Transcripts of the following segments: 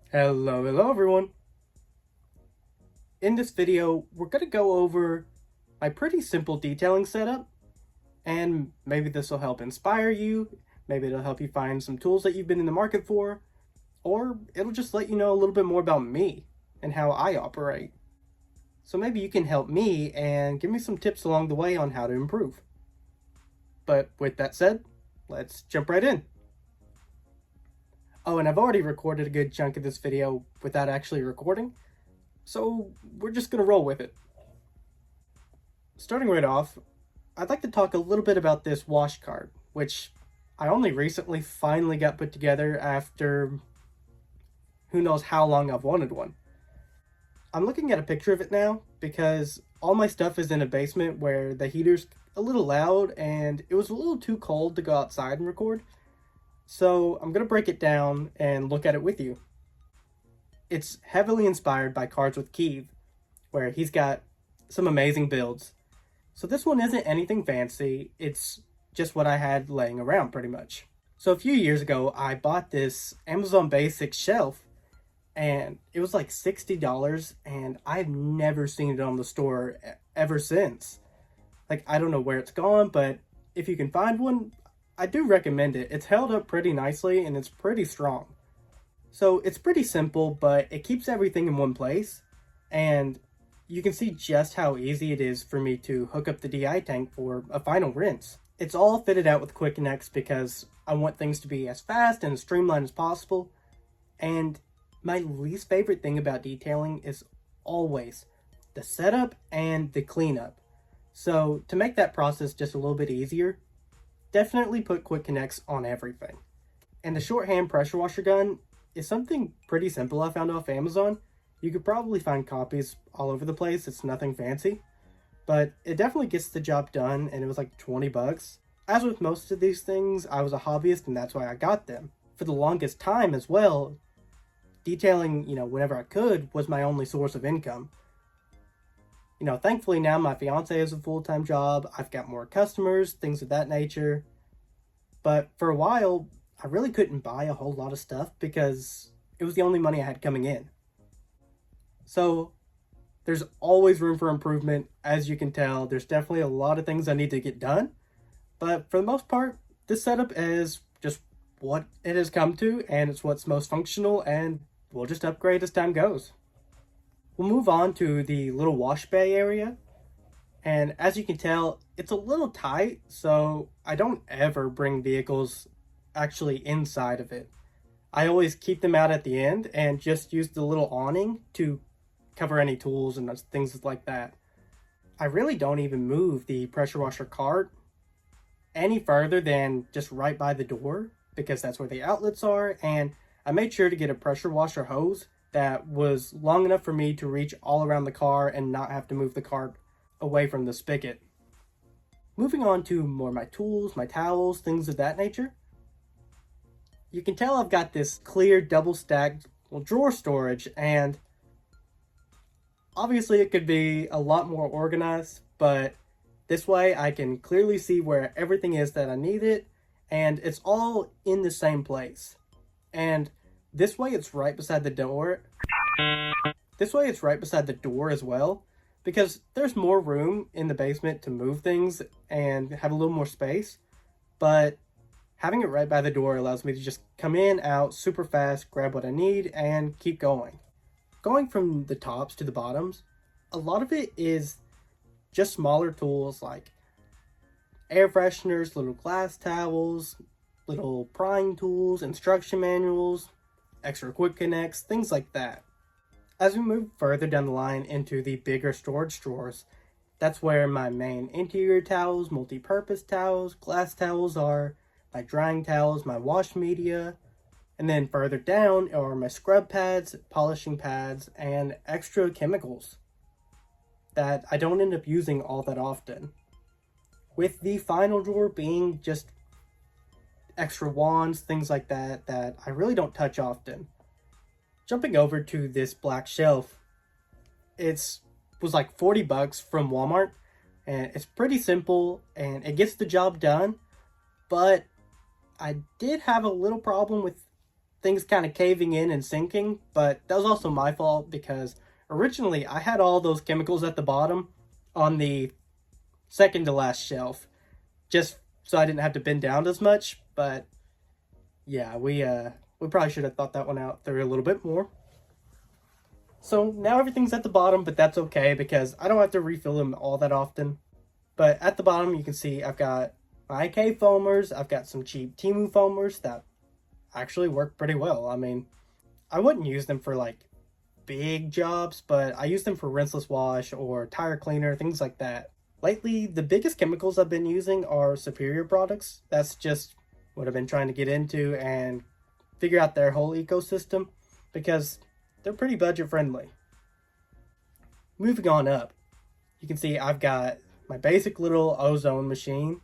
Hello everyone. In this video, we're going to go over my pretty simple detailing setup, and maybe this will help inspire you, maybe it'll help you find some tools that you've been in the market for, or it'll just let you know a little bit more about me and how I operate. So maybe you can help me and give me some tips along the way on how to improve. But with that said, let's jump right in. Oh, and I've already recorded a good chunk of this video without actually recording, so we're just going to roll with it. Starting right off, I'd like to talk a little bit about this wash cart, which I only recently finally got put together after who knows how long I've wanted one. I'm looking at a picture of it now because all my stuff is in a basement where the heater's a little loud and it was a little too cold to go outside and record. So I'm going to break it down and look at it with you. It's heavily inspired by Cards with Keith, where he's got some amazing builds. So this one isn't anything fancy, it's just what I had laying around pretty much. So a few years ago, I bought this Amazon Basics shelf, and it was like $60, and I've never seen it on the store ever since. Like, I don't know where it's gone, but if you can find one, I do recommend it. It's held up pretty nicely, and it's pretty strong. So it's pretty simple, but it keeps everything in one place, and you can see just how easy it is for me to hook up the DI tank for a final rinse. It's all fitted out with quick connects because I want things to be as fast and as streamlined as possible. And my least favorite thing about detailing is always the setup and the cleanup. So to make that process just a little bit easier, definitely put quick connects on everything. And the shorthand pressure washer gun is something pretty simple I found off Amazon. You could probably find copies all over the place, it's nothing fancy, but it definitely gets the job done, and it was like 20 bucks. As with most of these things, I was a hobbyist and that's why I got them. For the longest time as well, detailing, whenever I could was my only source of income. Thankfully now my fiance has a full-time job, I've got more customers, things of that nature. But for a while, I really couldn't buy a whole lot of stuff because it was the only money I had coming in. So there's always room for improvement. As you can tell, there's definitely a lot of things I need to get done. But for the most part, this setup is just what it has come to, and it's what's most functional, and we'll just upgrade as time goes. We'll move on to the little wash bay area. And as you can tell, it's a little tight, so I don't ever bring vehicles actually inside of it. I always keep them out at the end and just use the little awning to cover any tools and things like that. I really don't even move the pressure washer cart any further than just right by the door because that's where the outlets are, and I made sure to get a pressure washer hose that was long enough for me to reach all around the car and not have to move the cart away from the spigot. Moving on to more my tools, my towels, things of that nature. You can tell I've got this clear double stacked drawer storage, and obviously it could be a lot more organized, but this way I can clearly see where everything is that I need it, and it's all in the same place. And this way it's right beside the door. This way it's right beside the door as well, because there's more room in the basement to move things and have a little more space, but having it right by the door allows me to just come in, out super fast, grab what I need, and keep going. Going from the tops to the bottoms, a lot of it is just smaller tools like air fresheners, little glass towels, little prying tools, instruction manuals, extra quick connects, things like that. As we move further down the line into the bigger storage drawers, that's where my main interior towels, multi-purpose towels, glass towels are, my drying towels, my wash media, and then further down are my scrub pads, polishing pads, and extra chemicals that I don't end up using all that often. With the final drawer being just extra wands, things like that, that I really don't touch often. Jumping over to this black shelf, it was like 40 bucks from Walmart, and it's pretty simple, and it gets the job done, but I did have a little problem with things kind of caving in and sinking, but that was also my fault because originally I had all those chemicals at the bottom on the second to last shelf, just so I didn't have to bend down as much. But yeah, we probably should have thought that one out through a little bit more. So now everything's at the bottom, but that's okay because I don't have to refill them all that often. But at the bottom, you can see I've got my IK foamers. I've got some cheap Temu foamers that actually work pretty well. I mean, I wouldn't use them for like big jobs, but I use them for rinseless wash or tire cleaner, things like that. Lately, the biggest chemicals I've been using are Superior products. That's just what I've been trying to get into and figure out their whole ecosystem because they're pretty budget friendly. Moving on up, you can see I've got my basic little ozone machine,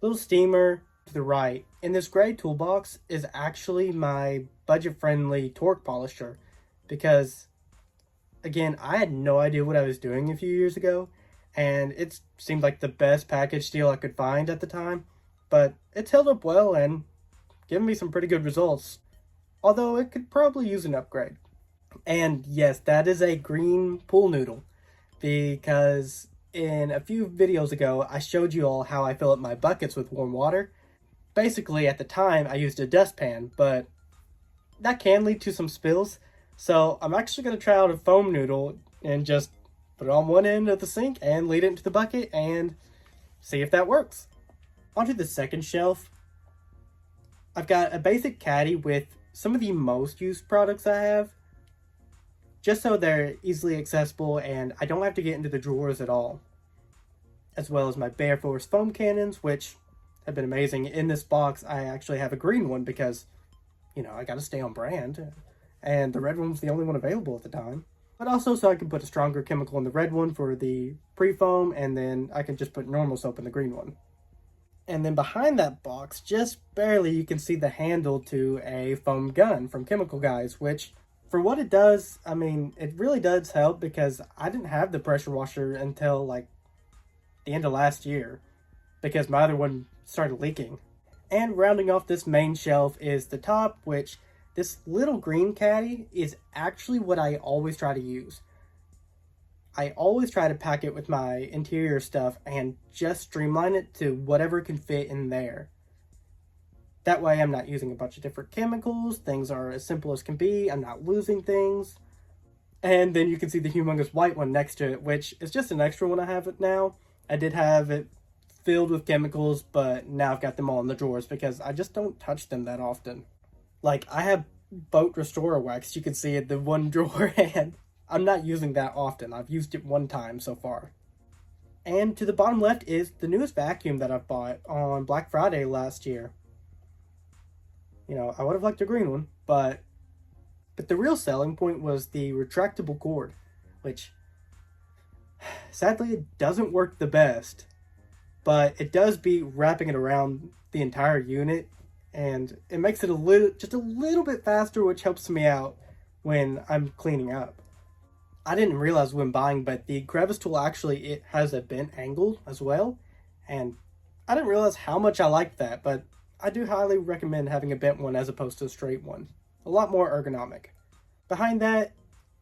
little steamer to the right, and this gray toolbox is actually my budget friendly torque polisher because, again, I had no idea what I was doing a few years ago, and it seemed like the best package deal I could find at the time, but it's held up well and given me some pretty good results, although it could probably use an upgrade. And yes, that is a green pool noodle, because in a few videos ago, I showed you all how I fill up my buckets with warm water. Basically, at the time, I used a dustpan, but that can lead to some spills. So I'm actually going to try out a foam noodle and just put it on one end of the sink and lead it into the bucket and see if that works. Onto the second shelf, I've got a basic caddy with some of the most used products I have, just so they're easily accessible and I don't have to get into the drawers at all. As well as my Bear Force foam cannons, which have been amazing. In this box, I actually have a green one because, I gotta stay on brand. And the red one was the only one available at the time. But also so I can put a stronger chemical in the red one for the pre-foam, and then I can just put normal soap in the green one. And then behind that box, just barely, you can see the handle to a foam gun from Chemical Guys, which, for what it does, I mean, it really does help because I didn't have the pressure washer until like the end of last year because my other one started leaking. And rounding off this main shelf is the top, which this little green caddy is actually what I always try to use. I always try to pack it with my interior stuff and just streamline it to whatever can fit in there. That way I'm not using a bunch of different chemicals, things are as simple as can be, I'm not losing things. And then you can see the humongous white one next to it, which is just an extra one I have it now. I did have it filled with chemicals, but now I've got them all in the drawers because I just don't touch them that often. Like, I have boat restorer wax, you can see it, the one drawer, and I'm not using that often. I've used it one time so far. And to the bottom left is the newest vacuum that I've bought on Black Friday last year. I would have liked a green one, but the real selling point was the retractable cord, which sadly it doesn't work the best, but it does beat wrapping it around the entire unit, and it makes it just a little bit faster, which helps me out when I'm cleaning up. I didn't realize when buying, but the crevice tool actually, it has a bent angle as well, and I didn't realize how much I liked that, but I do highly recommend having a bent one as opposed to a straight one. A lot more ergonomic. Behind that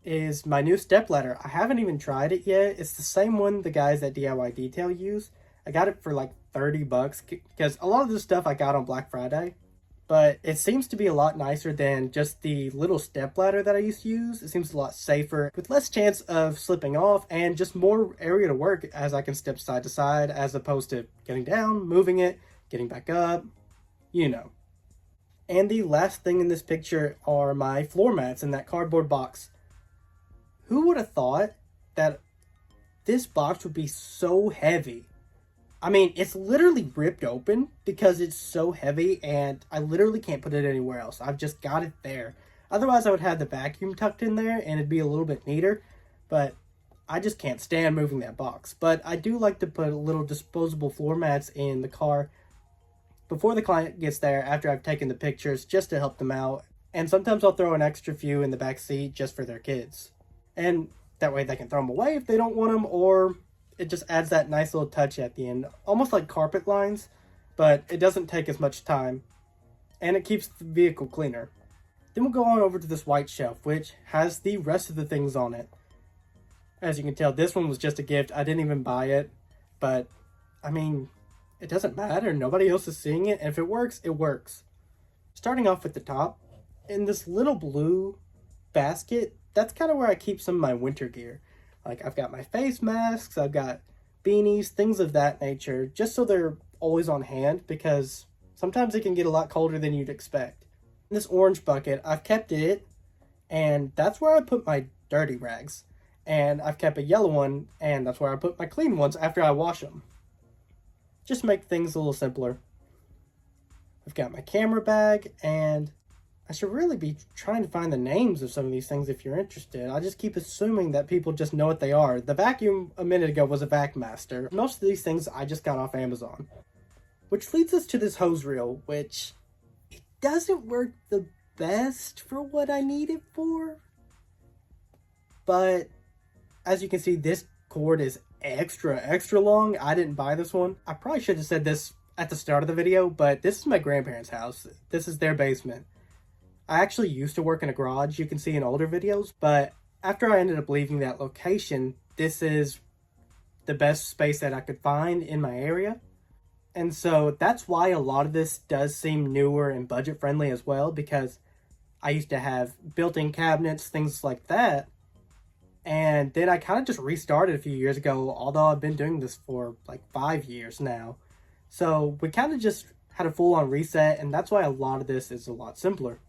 is my new stepladder. I haven't even tried it yet. It's the same one the guys at DIY Detail use. I got it for like $30 because a lot of this stuff I got on Black Friday. But it seems to be a lot nicer than just the little stepladder that I used to use. It seems a lot safer with less chance of slipping off and just more area to work as I can step side to side as opposed to getting down, moving it, getting back up. And the last thing in this picture are my floor mats in that cardboard box. Who would have thought that this box would be so heavy? I mean, it's literally ripped open because it's so heavy and I literally can't put it anywhere else. I've just got it there. Otherwise, I would have the vacuum tucked in there and it'd be a little bit neater, but I just can't stand moving that box. But I do like to put little disposable floor mats in the car before the client gets there after I've taken the pictures just to help them out. And sometimes I'll throw an extra few in the back seat just for their kids. And that way they can throw them away if they don't want them, or it just adds that nice little touch at the end. Almost like carpet lines, but it doesn't take as much time. And it keeps the vehicle cleaner. Then we'll go on over to this white shelf, which has the rest of the things on it. As you can tell, this one was just a gift. I didn't even buy it, but I mean, it doesn't matter. Nobody else is seeing it. And if it works, it works. Starting off at the top, in this little blue basket, that's kind of where I keep some of my winter gear. Like, I've got my face masks, I've got beanies, things of that nature, just so they're always on hand, because sometimes it can get a lot colder than you'd expect. In this orange bucket, I've kept it, and that's where I put my dirty rags. And I've kept a yellow one, and that's where I put my clean ones after I wash them. Just to make things a little simpler. I've got my camera bag, and I should really be trying to find the names of some of these things if you're interested. I just keep assuming that people just know what they are. The vacuum a minute ago was a Vac Master. Most of these things I just got off Amazon. Which leads us to this hose reel, which it doesn't work the best for what I need it for. But as you can see, this cord is extra long. I didn't buy this one. I probably should have said this at the start of the video, but this is my grandparents' house. This is their basement. I actually used to work in a garage, you can see in older videos, but after I ended up leaving that location, this is the best space that I could find in my area. And so that's why a lot of this does seem newer and budget friendly as well, because I used to have built-in cabinets, things like that. And then I kind of just restarted a few years ago, although I've been doing this for like 5 years now. So we kind of just had a full-on reset, and that's why a lot of this is a lot simpler.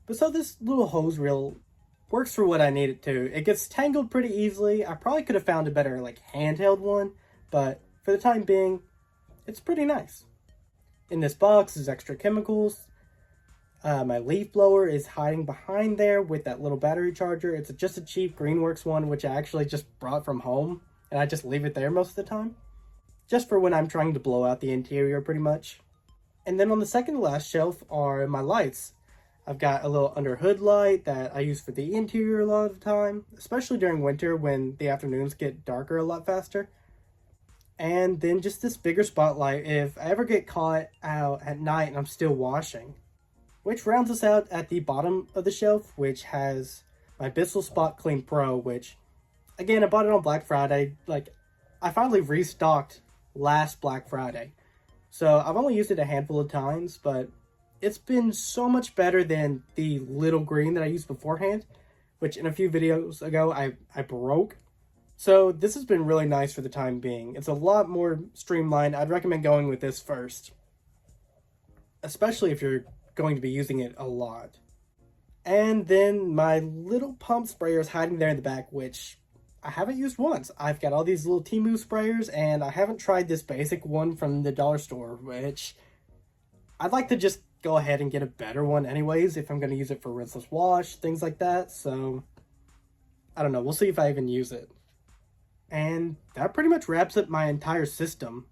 But so this little hose reel works for what I need it to. It gets tangled pretty easily. I probably could have found a better like handheld one, but for the time being, it's pretty nice. In this box is extra chemicals. My leaf blower is hiding behind there with that little battery charger. It's just a cheap Greenworks one, which I actually just brought from home, and I just leave it there most of the time. Just for when I'm trying to blow out the interior pretty much. And then on the second to last shelf are my lights. I've got a little under hood light that I use for the interior a lot of the time, especially during winter when the afternoons get darker a lot faster. And then just this bigger spotlight if I ever get caught out at night and I'm still washing. Which rounds us out at the bottom of the shelf, which has my Bissell Spot Clean Pro, which, again, I bought it on Black Friday. Like, I finally restocked last Black Friday. So I've only used it a handful of times, but it's been so much better than the little green that I used beforehand, which in a few videos ago I broke. So this has been really nice for the time being. It's a lot more streamlined. I'd recommend going with this first, especially if you're going to be using it a lot. And then my little pump sprayer is hiding there in the back, which I haven't used once. I've got all these little Temu sprayers, and I haven't tried this basic one from the dollar store, which I'd like to just go ahead and get a better one anyways if I'm going to use it for rinseless wash, things like that. So I don't know, we'll see if I even use it. And that pretty much wraps up my entire system.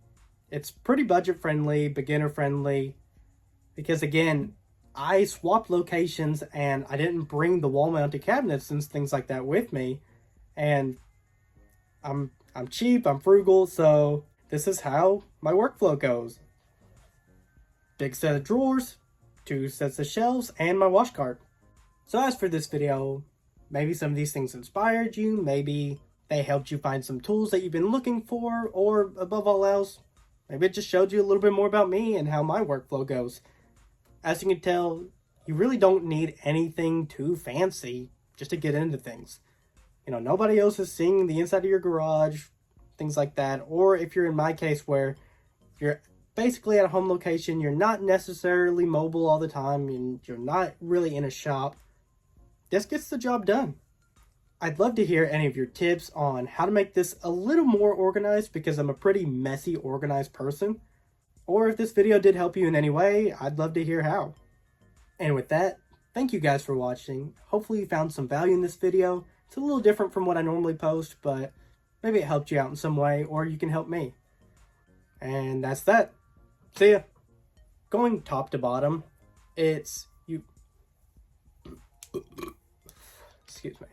It's pretty budget friendly, beginner friendly, because again, I swapped locations and I didn't bring the wall mounted cabinets and things like that with me. And I'm cheap, I'm frugal, so this is how my workflow goes. Big set of drawers, 2 sets of shelves, and my wash cart. So as for this video, maybe some of these things inspired you, maybe they helped you find some tools that you've been looking for, or above all else, maybe it just showed you a little bit more about me and how my workflow goes. As you can tell, you really don't need anything too fancy just to get into things. You know, nobody else is seeing the inside of your garage, things like that. Or if you're in my case where you're basically at a home location, you're not necessarily mobile all the time, and you're not really in a shop, this gets the job done. I'd love to hear any of your tips on how to make this a little more organized, because I'm a pretty messy, organized person. Or if this video did help you in any way, I'd love to hear how. And with that, thank you guys for watching. Hopefully you found some value in this video. It's a little different from what I normally post, but maybe it helped you out in some way, or you can help me. And that's that. See ya. Going top to bottom, it's you. Excuse me.